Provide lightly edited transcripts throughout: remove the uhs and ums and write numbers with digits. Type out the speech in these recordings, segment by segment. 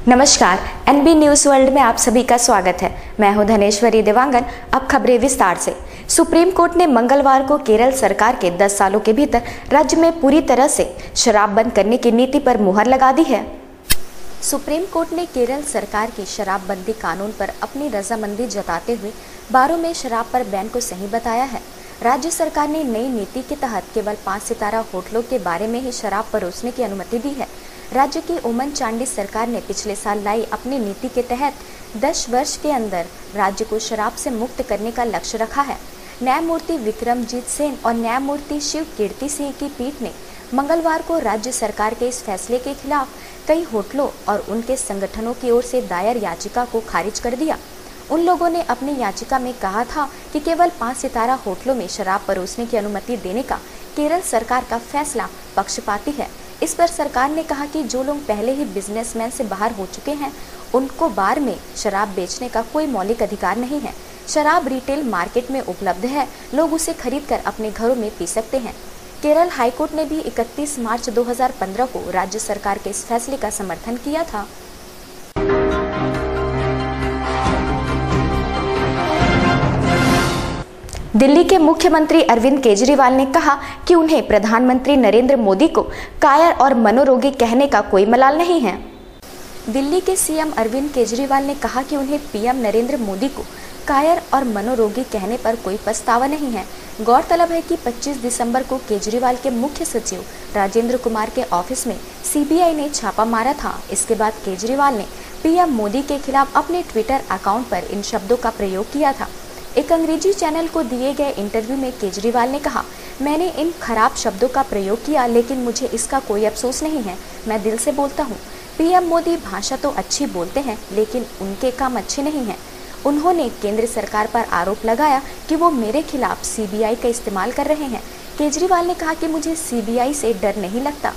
नमस्कार, NB news world में आप सभी का स्वागत है। मैं हूं धनेश्वरी देवांगन। अब खबरें विस्तार से। सुप्रीम कोर्ट ने मंगलवार को केरल सरकार के 10 सालों के भीतर राज्य में पूरी तरह से शराब बंद करने की नीति पर मुहर लगा दी है। सुप्रीम कोर्ट ने केरल सरकार की शराबबंदी कानून पर अपनी रजामंदी जताते हुए बारों में शराब पर बैन को सही बताया है। राज्य सरकार ने नई नीति के तहत केवल 5 सितारा होटलों के बारे में ही शराब परोसने की अनुमति दी है। राज्य की ओमन चांडी सरकार ने पिछले साल लाई अपनी नीति के तहत 10 वर्ष के अंदर राज्य को शराब से मुक्त करने का लक्ष्य रखा है। न्यायमूर्ति विक्रमजीत सेन और न्यायमूर्ति शिव कीर्ति सिंह की पीठ ने मंगलवार को राज्य सरकार के इस फैसले के खिलाफ कई होटलों और उनके संगठनों की ओर से दायर याचिका को खारिज कर दिया। उन लोगों ने अपनी याचिका में कहा था कि केवल 5 सितारा होटलों में शराब परोसने की अनुमति देने का केरल सरकार का फैसला पक्षपाती है। इस पर सरकार ने कहा कि जो लोग पहले ही बिजनेसमैन से बाहर हो चुके हैं, उनको बार में शराब बेचने का कोई मौलिक अधिकार नहीं है। शराब रिटेल मार्केट में उपलब्ध है, लोग उसे खरीदकर अपने घरों में पी सकते हैं। केरल हाईकोर्ट ने भी 31 मार्च 2015 को राज्य सरकार के इस फैसले का समर्थन किया था। दिल्ली के मुख्यमंत्री अरविंद केजरीवाल ने कहा कि उन्हें प्रधानमंत्री नरेंद्र मोदी को कायर और मनोरोगी कहने का कोई मलाल नहीं है। दिल्ली के सीएम अरविंद केजरीवाल ने कहा कि उन्हें पीएम नरेंद्र मोदी को कायर और मनोरोगी कहने पर कोई पछतावा नहीं है। गौरतलब है कि 25 दिसंबर को केजरीवाल के मुख्य सचिव राजेंद्र कुमार के ऑफिस में सीबीआई ने छापा मारा था। इसके बाद केजरीवाल ने पीएम मोदी के खिलाफ अपने ट्विटर अकाउंट पर इन शब्दों का प्रयोग किया था। एक अंग्रेजी चैनल को दिए गए इंटरव्यू में केजरीवाल ने कहा, मैंने इन खराब शब्दों का प्रयोग किया, लेकिन मुझे इसका कोई अफसोस नहीं है। मैं दिल से बोलता हूँ। पीएम मोदी भाषा तो अच्छी बोलते हैं, लेकिन उनके काम अच्छे नहीं हैं। उन्होंने केंद्र सरकार पर आरोप लगाया कि वो मेरे खिलाफ सीबीआई का इस्तेमाल कर रहे हैं। केजरीवाल ने कहा कि मुझे सीबीआई से डर नहीं लगता।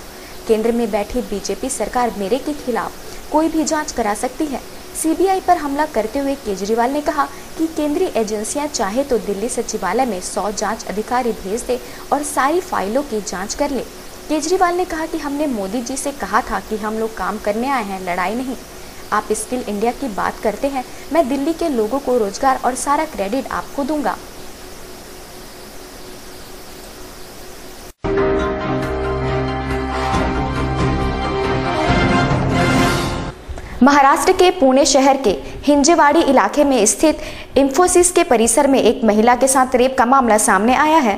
केंद्र में बैठी बीजेपी सरकार मेरे के खिलाफ कोई भी जांच करा सकती है। सीबीआई पर हमला करते हुए केजरीवाल ने कहा कि केंद्रीय एजेंसियां चाहे तो दिल्ली सचिवालय में 100 जांच अधिकारी भेज दे और सारी फाइलों की जांच कर ले। केजरीवाल ने कहा कि हमने मोदी जी से कहा था कि हम लोग काम करने आए हैं, लड़ाई नहीं। आप स्किल इंडिया की बात करते हैं, मैं दिल्ली के लोगों को रोजगार और सारा क्रेडिट आपको दूंगा। महाराष्ट्र के पुणे शहर के हिंजेवाड़ी इलाके में स्थित इंफोसिस के परिसर में एक महिला के साथ रेप का मामला सामने आया है।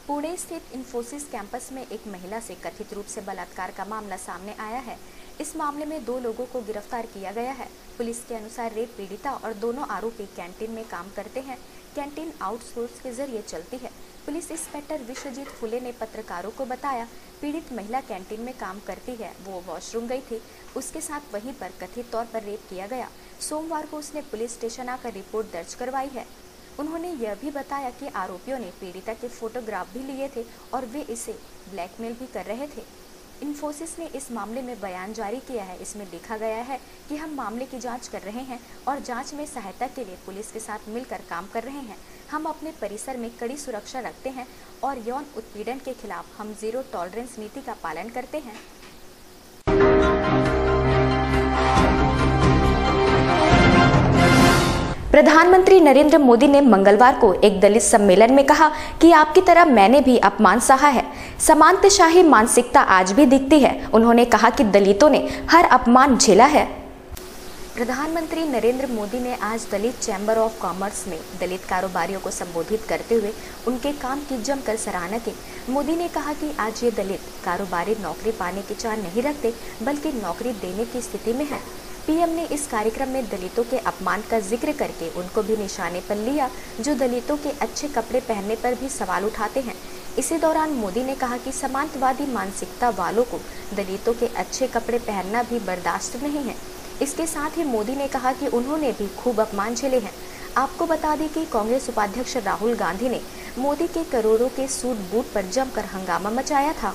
पुणे स्थित इंफोसिस कैंपस में एक महिला से कथित रूप से बलात्कार का मामला सामने आया है। इस मामले में 2 लोगों को गिरफ्तार किया गया है। पुलिस के अनुसार रेप पीड़िता और दोनों आरोपी कैंटीन में काम करते हैं। कैंटीन आउटसोर्स के जरिए चलती है। पुलिस इंस्पेक्टर विश्वजीत फुले ने पत्रकारों को बताया, पीड़ित महिला कैंटीन में काम करती है, वो वॉशरूम गई थी, उसके साथ वहीं पर कथित तौर पर रेप किया गया। सोमवार को उसने पुलिस स्टेशन आकर रिपोर्ट दर्ज करवाई है। उन्होंने यह भी बताया कि आरोपियों ने पीड़िता के फोटोग्राफ भी लिए थे और वे इसे ब्लैकमेल भी कर रहे थे। इंफोसिस ने इस मामले में बयान जारी किया है। इसमें लिखा गया है कि हम मामले की जांच कर रहे हैं और जांच में सहायता के लिए पुलिस के साथ मिलकर काम कर रहे हैं। हम अपने परिसर में कड़ी सुरक्षा रखते हैं और यौन उत्पीड़न के खिलाफ हम जीरो टॉलरेंस नीति का पालन करते हैं। प्रधानमंत्री नरेंद्र मोदी ने मंगलवार को एक दलित सम्मेलन में कहा कि आपकी तरह मैंने भी अपमान सहा है। समानताशाही मानसिकता आज भी दिखती है। उन्होंने कहा कि दलितों ने हर अपमान झेला है। प्रधानमंत्री नरेंद्र मोदी ने आज दलित चैम्बर ऑफ कॉमर्स में दलित कारोबारियों को संबोधित करते हुए उनके काम की जमकर सराहना की। मोदी ने कहा कि आज ये दलित कारोबारी नौकरी पाने की चाह नहीं रखते, बल्कि नौकरी देने की स्थिति में है। पीएम ने इस कार्यक्रम में दलितों के अपमान का जिक्र करके उनको भी निशाने पर लिया, जो दलितों के अच्छे कपड़े पहनने पर भी सवाल उठाते हैं। इसी दौरान मोदी ने कहा कि समांतवादी मानसिकता वालों को दलितों के अच्छे कपड़े पहनना भी बर्दाश्त नहीं है। इसके साथ ही मोदी ने कहा कि उन्होंने भी खूब अपमान झेले हैं। आपको बता दें कि कांग्रेस उपाध्यक्ष राहुल गांधी ने मोदी के करोड़ों के सूट बूट पर जमकर हंगामा मचाया था।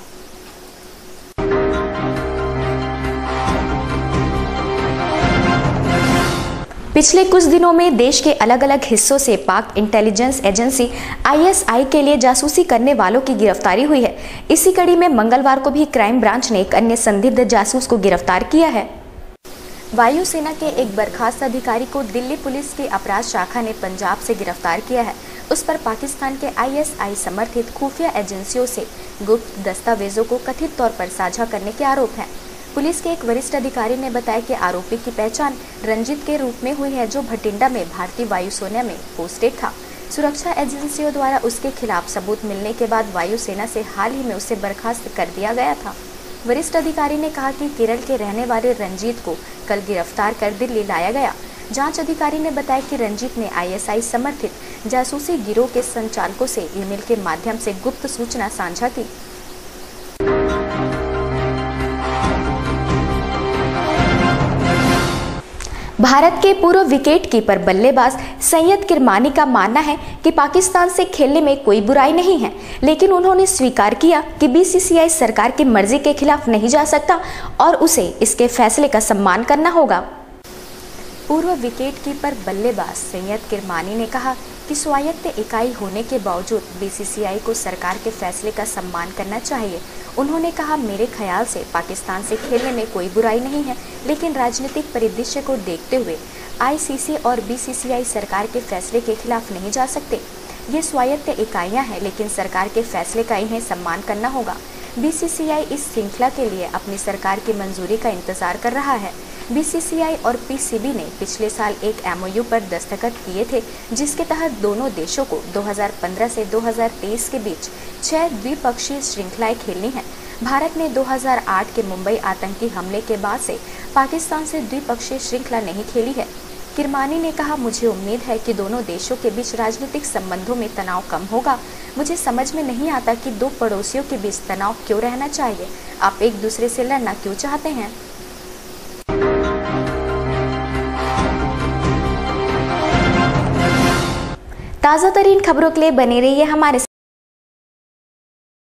पिछले कुछ दिनों में देश के अलग अलग हिस्सों से पाक इंटेलिजेंस एजेंसी आईएसआई के लिए जासूसी करने वालों की गिरफ्तारी हुई है। इसी कड़ी में मंगलवार को भी क्राइम ब्रांच ने एक अन्य संदिग्ध जासूस को गिरफ्तार किया है। वायुसेना के एक बर्खास्त अधिकारी को दिल्ली पुलिस की अपराध शाखा ने पंजाब से गिरफ्तार किया है। उस पर पाकिस्तान के आईएसआई समर्थित खुफिया एजेंसियों से गुप्त दस्तावेजों को कथित तौर पर साझा करने के आरोप हैं। पुलिस के एक वरिष्ठ अधिकारी ने बताया कि आरोपी की पहचान रंजीत के रूप में हुई है, जो भटिंडा में भारतीय वायुसेना में पोस्टेड था। सुरक्षा एजेंसियों द्वारा उसके खिलाफ सबूत मिलने के बाद वायुसेना से हाल ही में उसे बर्खास्त कर दिया गया था। वरिष्ठ अधिकारी ने कहा कि केरल के रहने वाले रंजीत को कल गिरफ्तार कर दिल्ली लाया गया। जांच अधिकारी ने बताया कि रंजीत ने आईएसआई समर्थित जासूसी गिरोह के संचालकों से ईमेल के माध्यम से गुप्त सूचना साझा की। भारत के पूर्व विकेट कीपर बल्लेबाज सैयद किरमानी का मानना है कि पाकिस्तान से खेलने में कोई बुराई नहीं है, लेकिन उन्होंने स्वीकार किया कि बीसीसीआई सरकार की मर्जी के खिलाफ नहीं जा सकता और उसे इसके फैसले का सम्मान करना होगा। पूर्व विकेट कीपर बल्लेबाज सैयद किरमानी ने कहा कि स्वायत्त इकाई होने के बावजूद बीसीसीआई को सरकार के फैसले का सम्मान करना चाहिए। उन्होंने कहा, मेरे ख्याल से पाकिस्तान से खेलने में कोई बुराई नहीं है, लेकिन राजनीतिक परिदृश्य को देखते हुए आईसीसी और बीसीसीआई सरकार के फैसले के खिलाफ नहीं जा सकते। ये स्वायत्त इकाइयां हैं, लेकिन सरकार के फैसले का इन्हें सम्मान करना होगा। बीसीसीआई इस श्रृंखला के लिए अपनी सरकार की मंजूरी का इंतजार कर रहा है। बीसीसीआई और पीसीबी ने पिछले साल एक एमओयू पर दस्तखत किए थे, जिसके तहत दोनों देशों को 2015 से 2023 के बीच 6 द्विपक्षीय श्रृंखलाएं खेलनी हैं। भारत ने 2008 के मुंबई आतंकी हमले के बाद से पाकिस्तान से द्विपक्षीय श्रृंखला नहीं खेली है। किरमानी ने कहा, मुझे उम्मीद है कि दोनों देशों के बीच राजनीतिक संबंधों में तनाव कम होगा। मुझे समझ में नहीं आता कि दो पड़ोसियों के बीच तनाव क्यों रहना चाहिए। आप एक दूसरे से लड़ना क्यों चाहते हैं। ताज़ा तरीन खबरों के लिए बने रहिए हमारे